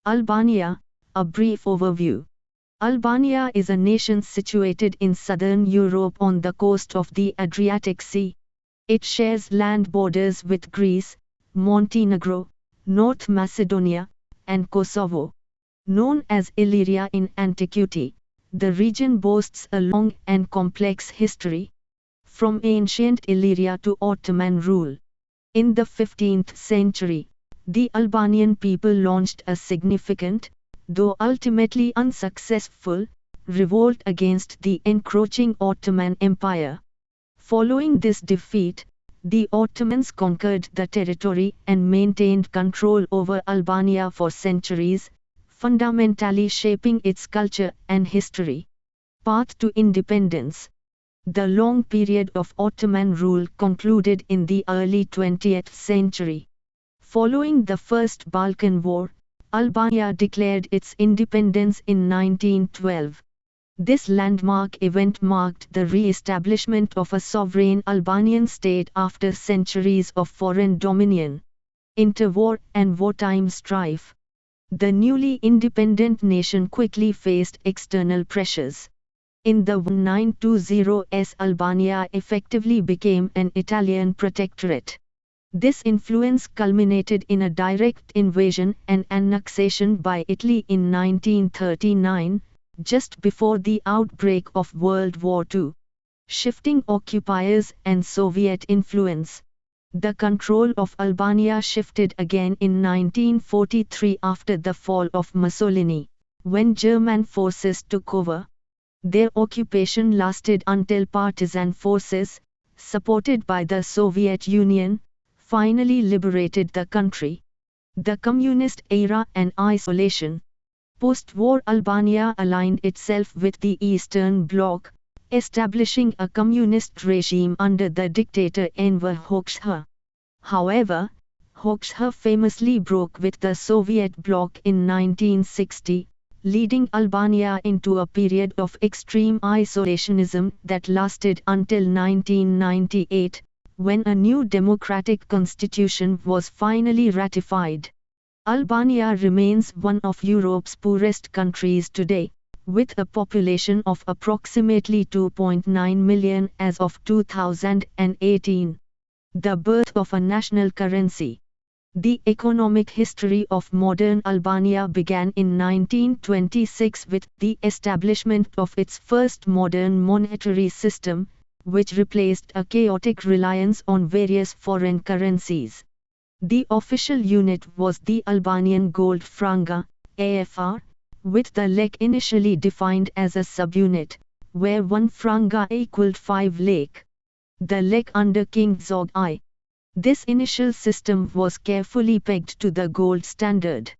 Albania, a brief overview. Albania is a nation situated in southern Europe on the coast of the Adriatic Sea. It shares land borders with Greece, Montenegro, North Macedonia, and Kosovo. Known as Illyria in antiquity, the region boasts a long and complex history, from ancient Illyria to Ottoman rule. In the 15th century, the Albanian people launched a significant, though ultimately unsuccessful, revolt against the encroaching Ottoman Empire. Following this defeat, the Ottomans conquered the territory and maintained control over Albania for centuries, fundamentally shaping its culture and history. Path to independence. The long period of Ottoman rule concluded in the early 20th century. Following the First Balkan War, Albania declared its independence in 1912. This landmark event marked the re-establishment of a sovereign Albanian state after centuries of foreign dominion, interwar and wartime strife. The newly independent nation quickly faced external pressures. In the 1920s, Albania effectively became an Italian protectorate. This influence culminated in a direct invasion and annexation by Italy in 1939, just before the outbreak of World War II. Shifting occupiers and Soviet influence. The control of Albania shifted again in 1943 after the fall of Mussolini, when German forces took over. Their occupation lasted until partisan forces, supported by the Soviet Union, finally liberated the country. The communist era and isolation. Post-war Albania aligned itself with the Eastern Bloc, establishing a communist regime under the dictator Enver Hoxha. However, Hoxha famously broke with the Soviet bloc in 1960, leading Albania into a period of extreme isolationism that lasted until 1998, when a new democratic constitution was finally ratified. Albania remains one of Europe's poorest countries today, with a population of approximately 2.9 million as of 2018. The birth of a national currency. The economic history of modern Albania began in 1926 with the establishment of its first modern monetary system, which replaced a chaotic reliance on various foreign currencies. The official unit was the Albanian gold franga, AFR, with the lek initially defined as a subunit, where 1 franga equaled 5 lek. The lek under King Zog I. This initial system was carefully pegged to the gold standard.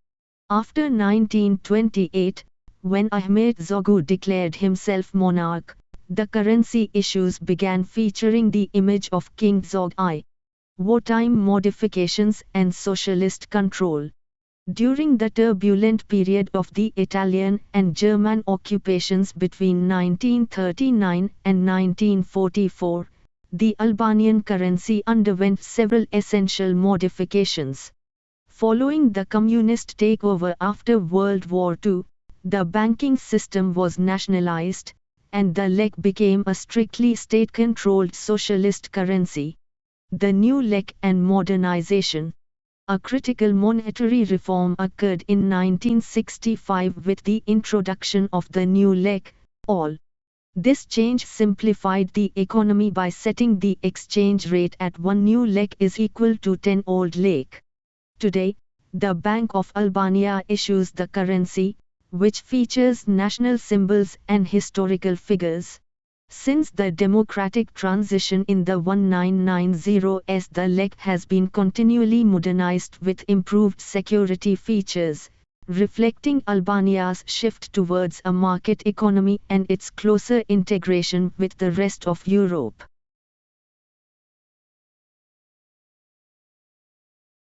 After 1928, when Ahmet Zogu declared himself monarch, the currency issues began featuring the image of King Zog I. Wartime modifications and socialist control. During the turbulent period of the Italian and German occupations between 1939 and 1944, the Albanian currency underwent several essential modifications. Following the communist takeover after World War II, the banking system was nationalized, and the lek became a strictly state-controlled socialist currency. The new lek and modernization. A critical monetary reform occurred in 1965 with the introduction of the new lek, AL. This change simplified the economy by setting the exchange rate at 1 new lek is equal to 10 old lek. Today, the Bank of Albania issues the currency, which features national symbols and historical figures. Since the democratic transition in the 1990s, the lek has been continually modernized with improved security features, reflecting Albania's shift towards a market economy and its closer integration with the rest of Europe.